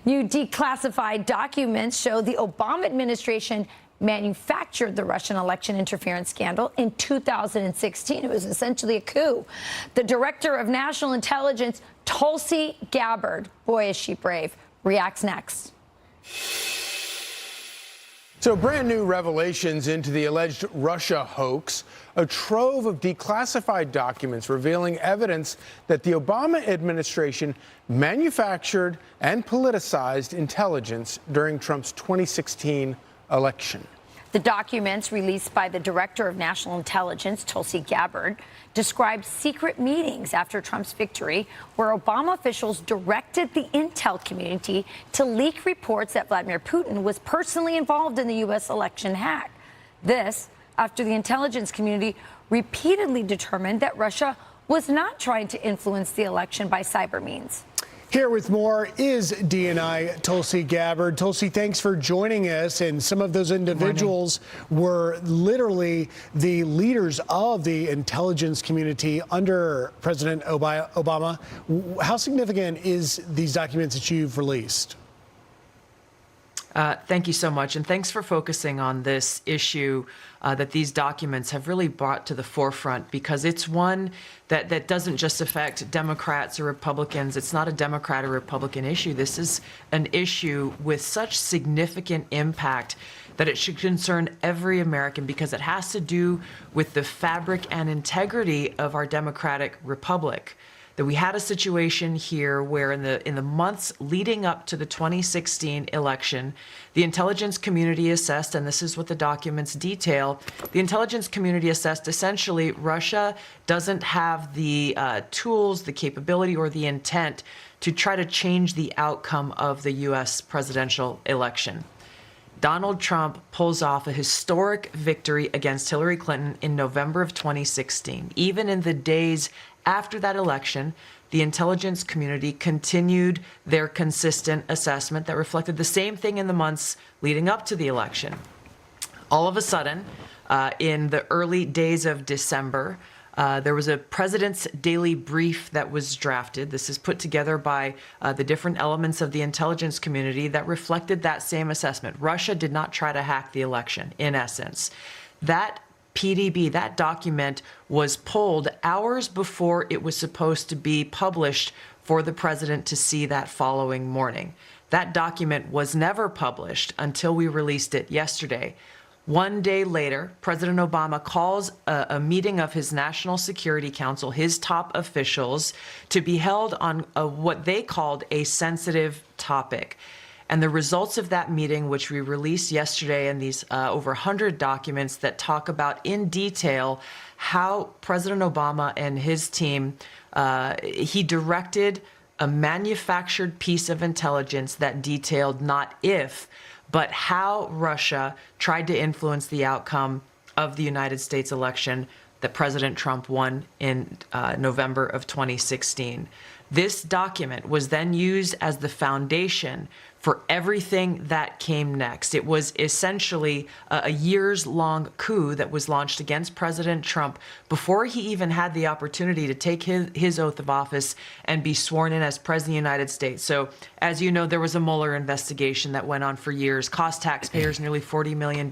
New declassified documents show the Obama administration manufactured the Russian election interference scandal in 2016. It was essentially a coup. The director of national intelligence, Tulsi Gabbard, boy, is she brave, reacts next. So brand new revelations into the alleged Russia hoax, a trove of declassified documents revealing evidence that the Obama administration manufactured and politicized intelligence during Trump's 2016 election. The documents released by the director of national intelligence, Tulsi Gabbard, described secret meetings after Trump's victory where Obama officials directed the intel community to leak reports that Vladimir Putin was personally involved in the U.S. election hack. This after the intelligence community repeatedly determined that Russia was not trying to influence the election by cyber means. Here with more is DNI Tulsi Gabbard. Tulsi, thanks for joining us. And some of those individuals were literally the leaders of the intelligence community under President Obama. How significant is these documents that you've released? Thank you so much. And thanks for focusing on this issue that these documents have really brought to the forefront, because it's one that doesn't just affect Democrats or Republicans. It's not a Democrat or Republican issue. This is an issue with such significant impact that it should concern every American, because it has to do with the fabric and integrity of our democratic republic. That we had a situation here where in the months leading up to the 2016 election, the intelligence community assessed, and this is what the documents detail, the intelligence community assessed essentially Russia doesn't have the tools, the capability, or the intent to try to change the outcome of the U.S. presidential election. Donald Trump pulls off a historic victory against Hillary Clinton in November of 2016. Even in the days after that election, the intelligence community continued their consistent assessment that reflected the same thing in the months leading up to the election. All of a sudden, in the early days of December, there was a president's daily brief that was drafted. This is put together by the different elements of the intelligence community that reflected that same assessment. Russia did not try to hack the election, in essence. That PDB, that document, was pulled hours before it was supposed to be published for the president to see that following morning. That document was never published until we released it yesterday. One day later, President Obama calls a meeting of his National Security Council, his top officials, to be held on what they called a sensitive topic. And the results of that meeting, which we released yesterday, and these over 100 documents that talk about in detail how President Obama and his team, he directed a manufactured piece of intelligence that detailed not if, but how Russia tried to influence the outcome of the United States election that President Trump won in November of 2016. This document was then used as the foundation for everything that came next. It was essentially a years-long coup that was launched against President Trump before he even had the opportunity to take his oath of office and be sworn in as President of the United States. So, as you know, there was a Mueller investigation that went on for years, cost taxpayers nearly $40 million.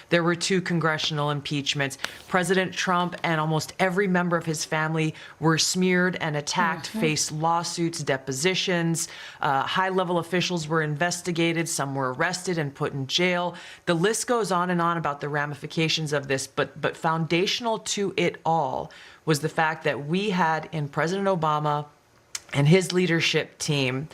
There were 2 congressional impeachments. President Trump and almost every member of his family were smeared and attacked, faced lawsuits, depositions. High-level officials were investigated, some were arrested and put in jail. The list goes on and on about the ramifications of this, but foundational to it all was the fact that we had in President Obama and his leadership team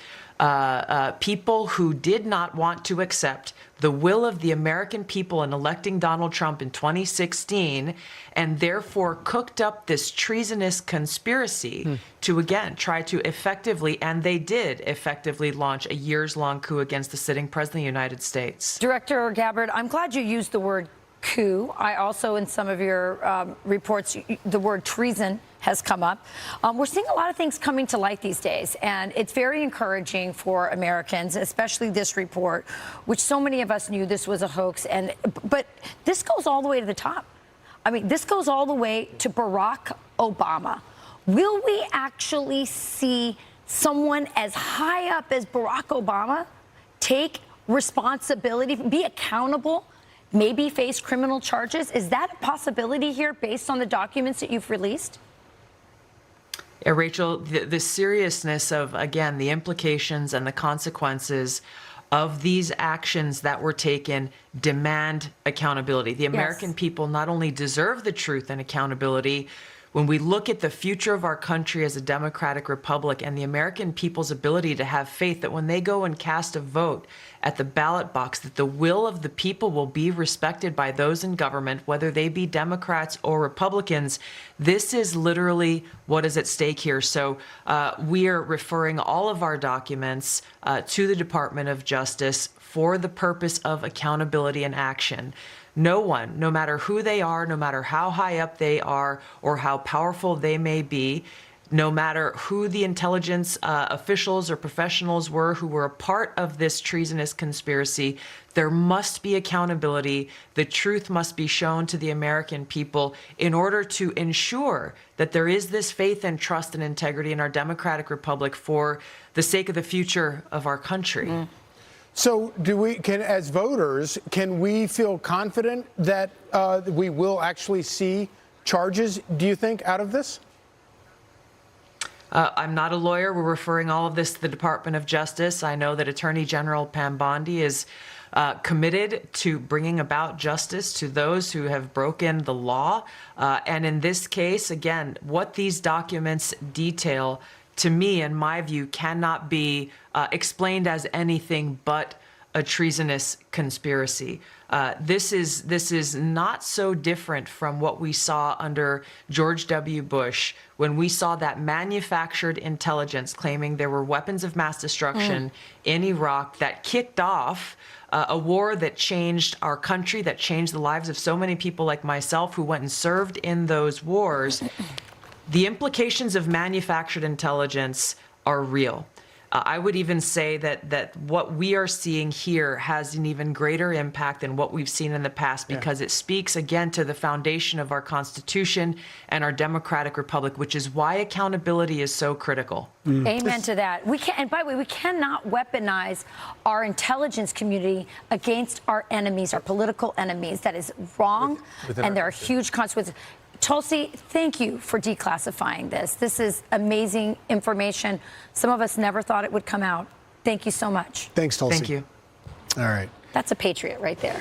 people who did not want to accept the will of the American people in electing Donald Trump in 2016, and therefore cooked up this treasonous conspiracy to, again, try to effectively, and they did effectively, launch a years-long coup against the sitting president of the United States. Director Gabbard, I'm glad you used the word coup. I also, in some of your reports, the word treason has come up. We're seeing a lot of things coming to light these days, and it's very encouraging for Americans, especially this report, which so many of us knew this was a hoax. But this goes all the way to the top. I mean, this goes all the way to Barack Obama. Will we actually see someone as high up as Barack Obama take responsibility, be accountable, maybe face criminal charges? Is that a possibility here based on the documents that you've released? Yeah, Rachel, the seriousness of, again, the implications and the consequences of these actions that were taken demand accountability. The American people not only deserve the truth and accountability, when we look at the future of our country as a democratic republic and the American people's ability to have faith that when they go and cast a vote at the ballot box, that the will of the people will be respected by those in government, whether they be Democrats or Republicans, this is literally what is at stake here. So we are referring all of our documents to the Department of Justice for the purpose of accountability and action. No one, no matter who they are, no matter how high up they are or how powerful they may be, no matter who the intelligence officials or professionals were who were a part of this treasonous conspiracy, there must be accountability. The truth must be shown to the American people in order to ensure that there is this faith and trust and integrity in our democratic republic for the sake of the future of our country. So as voters, can we feel confident that we will actually see charges, do you think, out of this? I'm not a lawyer. We're referring all of this to the Department of Justice. I know that Attorney General Pam Bondi is committed to bringing about justice to those who have broken the law. And in this case, again, what these documents detail, to me, in my view, cannot be explained as anything but a treasonous conspiracy. This is not so different from what we saw under George W. Bush, when we saw that manufactured intelligence claiming there were weapons of mass destruction in Iraq that kicked off a war that changed our country, that changed the lives of so many people like myself who went and served in those wars. The implications of manufactured intelligence are real. I would even say that what we are seeing here has an even greater impact than what we've seen in the past, because it speaks again to the foundation of our Constitution and our democratic republic, which is why accountability is so critical. Amen to that. We can't, and by the way, we cannot weaponize our intelligence community against our enemies, our political enemies. That is wrong, and there are huge consequences. Tulsi, thank you for declassifying this. This is amazing information. Some of us never thought it would come out. Thank you so much. Thanks, Tulsi. Thank you. All right. That's a patriot right there.